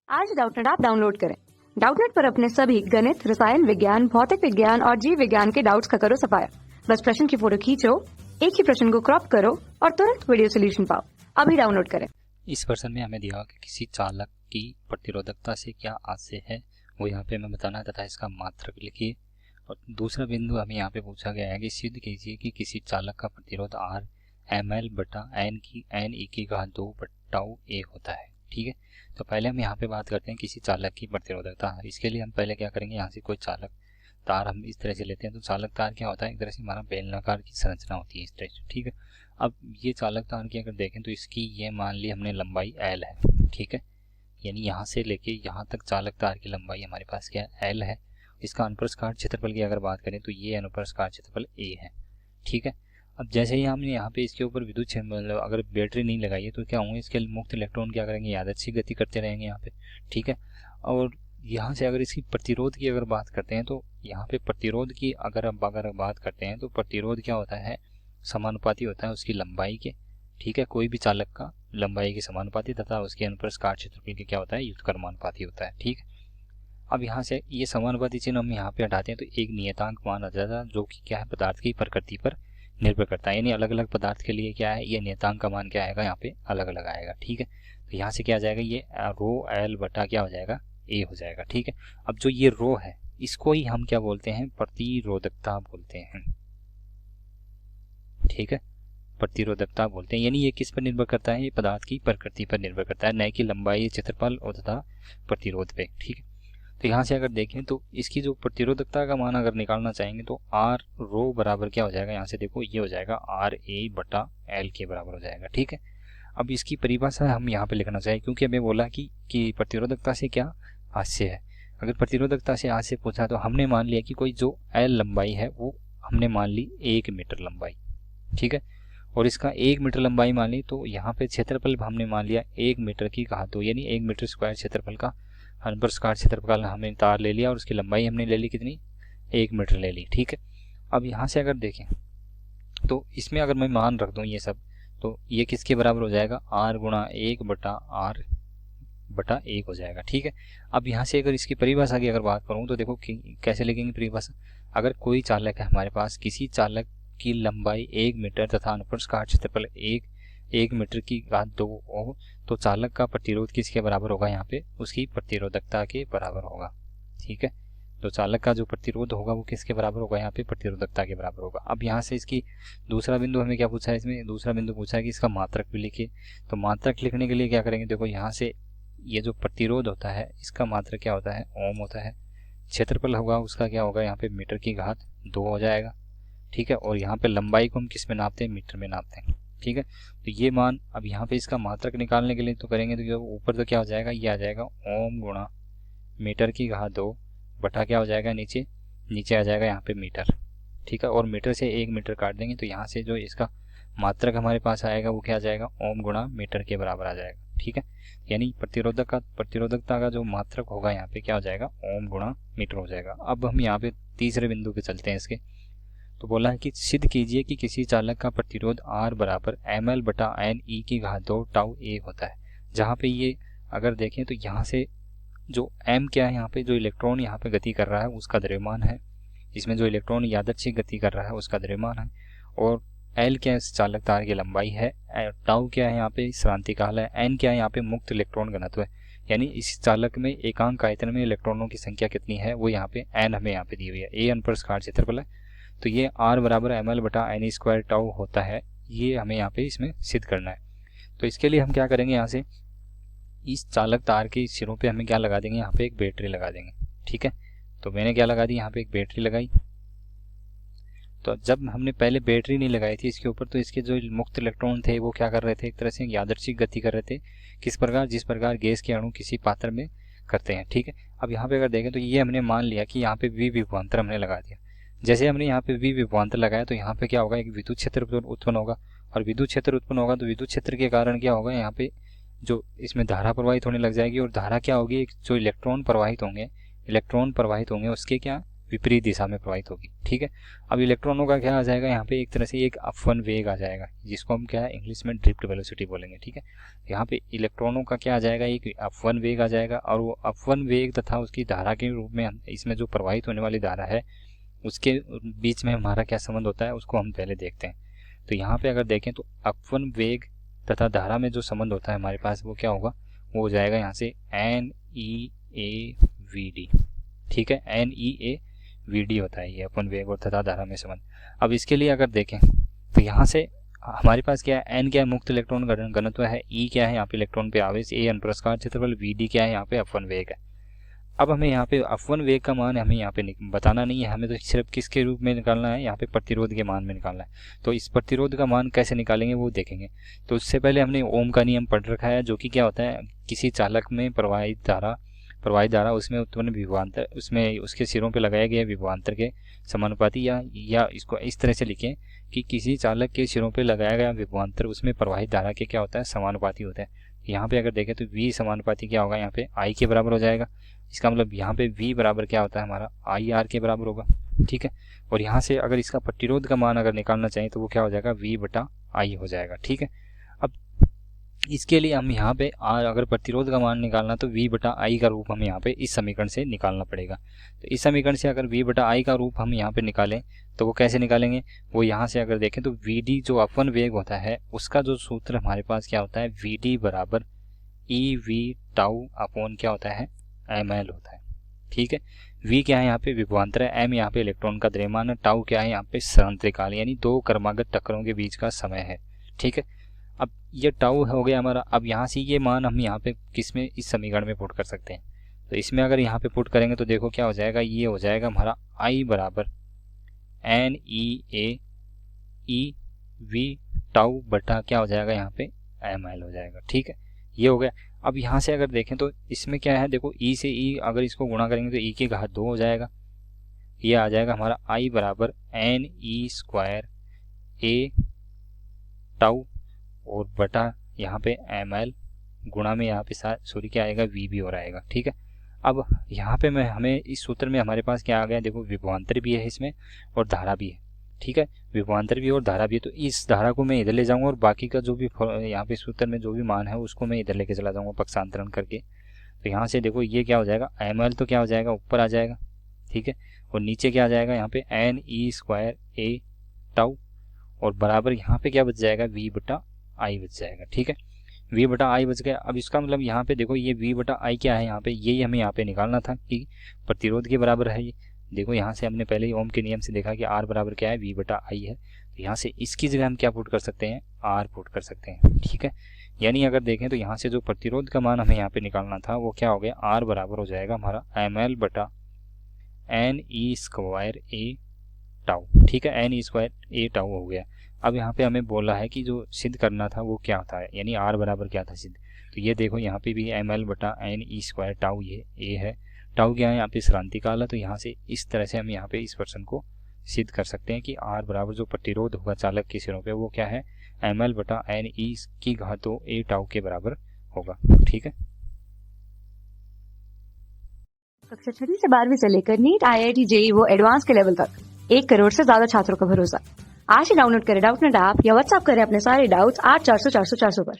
आज Doubtnut app download करें। Doubtnut पर अपने सभी गणित, रसायन विज्ञान, भौतिक विज्ञान और जीव विज्ञान के डाउट्स का करो सफाया। बस प्रश्न की फोटो खींचो, एक ही प्रश्न को क्रॉप करो और तुरंत वीडियो सोल्यूशन पाओ। अभी डाउनलोड करें। इस प्रश्न में हमें दिया कि किसी चालक की प्रतिरोधकता से क्या आशय है, वो यहाँ पे हमें बताना तथा इसका मात्रक लिखिए। और दूसरा बिंदु हमें यहाँ पे पूछा गया है कि सिद्ध कीजिए कि किसी चालक का प्रतिरोध R ml बटा n e की घात 2 टाउ a होता है। ठीक है, तो पहले हम यहाँ पे बात करते हैं किसी चालक की प्रतिरोधकता। इसके लिए हम पहले क्या करेंगे, यहाँ से कोई चालक तार हम इस तरह से लेते हैं। तो चालक तार क्या होता है, एक तरह से हमारा बेलनाकार की संरचना होती है इस तरह से। ठीक है, अब ये चालक तार की अगर देखें तो इसकी ये मान ली हमने लंबाई L है। ठीक है, यानी यहाँ से लेके यहाँ तक चालक तार की लंबाई हमारे पास क्या है, L है। इसका अनुप्रस्थ काट क्षेत्रफल की अगर बात करें तो ये अनुप्रस्थ काट क्षेत्रफल A है। ठीक है, अब जैसे ही हमने यहाँ पे इसके ऊपर विद्युत मतलब अगर बैटरी नहीं लगाई है तो क्या होंगे, इसके मुक्त इलेक्ट्रॉन क्या करेंगे, यादृच्छिक गति करते रहेंगे यहाँ पे। ठीक है, और यहाँ से अगर इसकी प्रतिरोध की अगर बात करते हैं तो यहाँ पे प्रतिरोध की अगर बात करते हैं तो प्रतिरोध क्या होता है, समानुपाती होता है उसकी लंबाई के। ठीक है, कोई भी चालक का लंबाई के समानुपाती तथा उसके अनुप्रस्थ काट क्षेत्रफल के क्या होता है, व्युत्क्रमानुपाती होता है। ठीक है, अब यहाँ से ये समानुपाती चिन्ह हम यहाँ पे हटाते हैं तो एक नियतांक मान आ जाता है जो कि क्या है, पदार्थ की प्रकृति पर निर्भर करता है। यानी अलग अलग पदार्थ के लिए क्या है, ये नियतांक का मान क्या आएगा, यहाँ पे अलग अलग आएगा। ठीक है, तो यहाँ से क्या आ जाएगा, ये रो एल बटा क्या हो जाएगा, ए हो जाएगा। ठीक है, अब जो ये रो है इसको ही हम क्या बोलते हैं, प्रतिरोधकता बोलते हैं। ठीक है, प्रतिरोधकता बोलते हैं। यानी ये किस पर निर्भर करता है, ये पदार्थ की प्रकृति पर निर्भर करता है, न कि लंबाई, क्षेत्रफल और तथा प्रतिरोध पे। ठीक है, तो यहाँ से अगर देखें तो इसकी जो प्रतिरोधकता का मान अगर निकालना चाहेंगे तो आर रो बराबर क्या हो जाएगा, यहाँ से देखो ये हो जाएगा आर ए बटा एल के बराबर हो जाएगा। ठीक है, अब इसकी परिभाषा हम यहाँ पे लिखना चाहिए क्योंकि हमें बोला कि प्रतिरोधकता से क्या आशय है। अगर प्रतिरोधकता से आशय पूछा तो हमने मान लिया कि कोई जो एल लंबाई है वो हमने मान ली 1 मीटर लंबाई। ठीक है, और इसका 1 मीटर लंबाई मान ली तो यहाँ पे क्षेत्रफल हमने मान लिया 1 मीटर की घात 2 यानी 1 मीटर स्क्वायर क्षेत्रफल का अनुप्रस्थ काट क्षेत्रफल हमने तार ले लिया और उसकी लंबाई हमने ले ली कितनी, 1 मीटर ले ली। ठीक है, अब यहाँ से अगर देखें तो इसमें अगर मैं मान रख दूं ये सब तो ये किसके बराबर हो जाएगा, r गुणा 1 बटा r बटा 1 हो जाएगा। ठीक है, अब यहाँ से अगर इसकी परिभाषा की अगर बात करूँ तो देखो कैसे लिखेंगे परिभाषा। अगर कोई चालक है हमारे पास, किसी चालक की लंबाई 1 मीटर तथा अनुप्रस्थ काट क्षेत्रफल 1 मीटर की घात 2 हो तो चालक का प्रतिरोध किसके बराबर होगा, यहाँ पे उसकी प्रतिरोधकता के बराबर होगा। ठीक है, तो चालक का जो प्रतिरोध होगा वो किसके बराबर होगा, यहाँ पे प्रतिरोधकता के बराबर होगा। अब यहाँ से इसकी दूसरा बिंदु हमें क्या पूछा है, इसमें दूसरा बिंदु पूछा है कि इसका मात्रक भी लिखिए। तो मात्रक लिखने के लिए क्या करेंगे, देखो यहाँ से ये जो प्रतिरोध होता है इसका मात्रक क्या होता है, ओम होता है। क्षेत्रफल होगा उसका क्या होगा, यहाँ पे मीटर की घात 2 हो जाएगा। ठीक है, और यहाँ पे लंबाई को हम किस में नापते हैं, मीटर में नापते हैं। ठीक है, तो ये मान अब यहाँ पे इसका मात्रक निकालने के लिए तो करेंगे तो ऊपर तो क्या हो जाएगा, ये आ जाएगा ओम गुणा मीटर की घात 2 बटा क्या हो जाएगा, नीचे आ जाएगा यहाँ पे मीटर। ठीक है, और मीटर से 1 मीटर काट देंगे तो यहाँ से जो इसका मात्रक हमारे पास आएगा वो क्या आ जाएगा, ओम गुणा मीटर के बराबर आ जाएगा। ठीक है, यानी प्रतिरोधकता का जो मात्रक होगा यहाँ पे क्या हो जाएगा, ओम गुणा मीटर हो जाएगा। अब हम यहाँ पे तीसरे बिंदु पे चलते हैं इसके। तो बोला है कि सिद्ध कीजिए कि किसी चालक का प्रतिरोध R बराबर ml बटा n e की घात 2 टाउ a होता है। जहाँ पे ये अगर देखें तो यहाँ से जो m क्या है, यहाँ पे जो इलेक्ट्रॉन यहाँ पे गति कर रहा है उसका द्रव्यमान है, इसमें जो इलेक्ट्रॉन यादृच्छिक गति कर रहा है उसका द्रव्यमान है, और L क्या है, चालक तार की लंबाई है, टाउ क्या है यहाँ पे श्रांतिकाल है, n क्या है यहाँ पे मुक्त इलेक्ट्रॉन घनत्व है। यानी इस चालक में एकांक आयतन में इलेक्ट्रॉनों की संख्या कितनी है वो यहाँ पे n हमें यहाँ पे दी हुई है। a अनुप्रस्थ काट क्षेत्रफल है तो ये R बराबर ml बटा n स्क्वायर टाउ होता है, ये हमें यहाँ पे इसमें सिद्ध करना है। तो इसके लिए हम क्या करेंगे, यहाँ से इस चालक तार के सिरों पे हमें क्या लगा देंगे, यहाँ पे एक बैटरी लगा देंगे। ठीक है, तो मैंने क्या लगा दी, यहाँ पे एक बैटरी लगाई। तो जब हमने पहले बैटरी नहीं लगाई थी इसके ऊपर तो इसके जो मुक्त इलेक्ट्रॉन थे वो क्या कर रहे थे, एक तरह से यादृच्छिक गति कर रहे थे। किस प्रकार, जिस प्रकार गैस के अणु किसी पात्र में करते हैं। ठीक है, अब यहाँ पे अगर देखें तो ये हमने मान लिया कि यहाँ पे V विभवांतर हमने लगा दिया। जैसे हमने यहाँ पे V विभवांतर लगाया तो यहाँ पे क्या होगा, एक विद्युत क्षेत्र उत्पन्न होगा, और विद्युत क्षेत्र उत्पन्न होगा तो विद्युत क्षेत्र के कारण क्या होगा, यहाँ पे जो इसमें धारा प्रवाहित होने लग जाएगी, और धारा क्या होगी, जो इलेक्ट्रॉन प्रवाहित होंगे उसके क्या विपरीत दिशा में प्रवाहित होगी। ठीक है, अब इलेक्ट्रॉनों का क्या आ जाएगा यहाँ पे, एक तरह से एक अपवन वेग आ जाएगा, जिसको हम क्या है इंग्लिश में ड्रिफ्ट वेलोसिटी बोलेंगे। ठीक है, यहाँ पे इलेक्ट्रॉनों का क्या आ जाएगा, एक अपवन वेग आ जाएगा, और वो अपवन वेग तथा उसकी धारा के रूप में इसमें जो प्रवाहित होने वाली धारा है उसके बीच में हमारा क्या संबंध होता है, उसको हम पहले देखते हैं। तो यहाँ पे अगर देखें तो अपवन वेग तथा धारा में जो संबंध होता है हमारे पास, वो क्या होगा, वो हो जाएगा यहाँ से NEAVD। ठीक है, NEAVD होता है ये अपन वेग और तथा धारा में संबंध। अब इसके लिए अगर देखें तो यहाँ से हमारे पास क्या है, N क्या है, मुक्त इलेक्ट्रॉन घनत्व है, E क्या है यहाँ पे इलेक्ट्रॉन पे आवेश, A अनुप्रस्थ क्षेत्रफल, VD क्या है यहाँ पे अपवन वेग है। अब हमें यहाँ पे अपवन वेग का मान हमें यहाँ पे बताना नहीं है, हमें तो सिर्फ किसके रूप में निकालना है, यहाँ पे प्रतिरोध के मान में निकालना है। तो इस प्रतिरोध का मान कैसे निकालेंगे वो देखेंगे। तो उससे पहले हमने ओम का नियम पढ़ रखा है, जो कि क्या होता है, किसी चालक में प्रवाहित धारा उसमें उत्पन्न विभवांतर, उसमें उसके सिरों पे लगाए गए विभवांतर के समानुपाती, या इसको इस तरह से लिखें कि किसी चालक के सिरों पे लगाया गया विभवांतर उसमें प्रवाहित धारा के क्या होता है, समानुपाती होता है। यहाँ पे अगर देखें तो V समानुपाती क्या होगा, यहाँ पे I के बराबर हो जाएगा। इसका मतलब यहाँ पे V बराबर क्या होता है हमारा, IR के बराबर होगा। ठीक है, और यहाँ से अगर इसका प्रतिरोध का मान अगर निकालना चाहें तो वो क्या हो जाएगा, V/I हो जाएगा। ठीक है, अब इसके लिए हम यहाँ पे अगर प्रतिरोध का मान निकालना तो V/I का रूप हम यहाँ पे इस समीकरण से निकालना पड़ेगा। तो इस समीकरण से अगर V/I का रूप हम यहाँ पे निकालें तो वो कैसे निकालेंगे, वो यहाँ से अगर देखें तो VD जो अपवन वेग होता है उसका जो सूत्र हमारे पास क्या होता है, VD बराबर EV/τ क्या होता है, ml होता है। ठीक है, V क्या है यहाँ पे विभवांतर है, M यहाँ पे इलेक्ट्रॉन का द्रव्यमान है, टाउ क्या है यहाँ पे सरांतरिकाल यानी दो क्रमागत टक्करों के बीच का समय है। ठीक है, अब ये टाउ हो गया हमारा। अब यहाँ से ये मान हम यहाँ पे किस में, इस समीकरण में पुट कर सकते हैं। तो इसमें अगर यहाँ पे पुट करेंगे तो देखो क्या हो जाएगा, ये हो जाएगा हमारा I बराबर NEAEV बटा क्या हो जाएगा यहाँ पे ml हो जाएगा। ठीक है, ये हो गया। अब यहाँ से अगर देखें तो इसमें क्या है, देखो E से E अगर इसको गुणा करेंगे तो E की घात 2 हो जाएगा। ये आ जाएगा हमारा I बराबर NE² टाउ और बटा यहाँ पे ml गुणा में यहाँ पे सॉरी क्या आएगा, V भी हो रहेगा। ठीक है, अब यहाँ पे हमें इस सूत्र में हमारे पास क्या आ गया, देखो विभवांतर भी है इसमें और धारा भी है। ठीक है, विभवांतर भी और धारा भी है, तो इस धारा को मैं इधर ले जाऊंगा और बाकी का जो भी यहाँ पे सूत्र में जो भी मान है उसको मैं इधर लेके चला जाऊंगा पक्षांतरण करके। तो यहाँ से देखो ये क्या हो जाएगा, ml तो क्या हो जाएगा, ऊपर आ जाएगा। ठीक है, और नीचे क्या आ जाएगा यहाँ पे NE² टाउ और बराबर यहाँ पे क्या बच जाएगा, V/I बच जाएगा। ठीक है, V/I बच गया। अब इसका मतलब यहाँ पे देखो ये V/I क्या है, यहाँ पे यही हमें यहाँ पे निकालना था कि प्रतिरोध के बराबर है ये। देखो यहाँ से हमने पहले ही ओम के नियम से देखा कि R बराबर क्या है, V/I है। तो यहाँ से इसकी जगह हम क्या पुट कर सकते हैं, R पुट कर सकते हैं। ठीक है, यानी अगर देखें तो यहाँ से जो प्रतिरोध का मान हमें यहाँ पे निकालना था वो क्या हो गया, R बराबर हो जाएगा हमारा ml/NE² टाउ। ठीक है, NE² टाउ हो गया। अब यहाँ पे हमें बोला है कि जो सिद्ध करना था वो क्या था, यानी R बराबर क्या था सिद्ध। तो ये देखो यहाँ पे भी ml/NE² टाउ ये A है, टाउ क्या है यहाँ पे क्रांतिकाल है। तो यहाँ से इस तरह से हम यहाँ पे इस प्रश्न को सिद्ध कर सकते हैं कि R बराबर जो प्रतिरोध होगा चालक के सिरों पे वो क्या है, ml/NE² टाउ के बराबर होगा। ठीक है, कक्षा 6वीं से 12वीं से लेकर नीट, IIT, JEE वो एडवांस के लेवल तक 1 करोड़ से ज्यादा छात्रों का भरोसा। आज ही डाउनलोड करें डाउटनेट ऐप या व्हाट्सएप करें अपने सारे डाउट्स 8400 400 400 पर।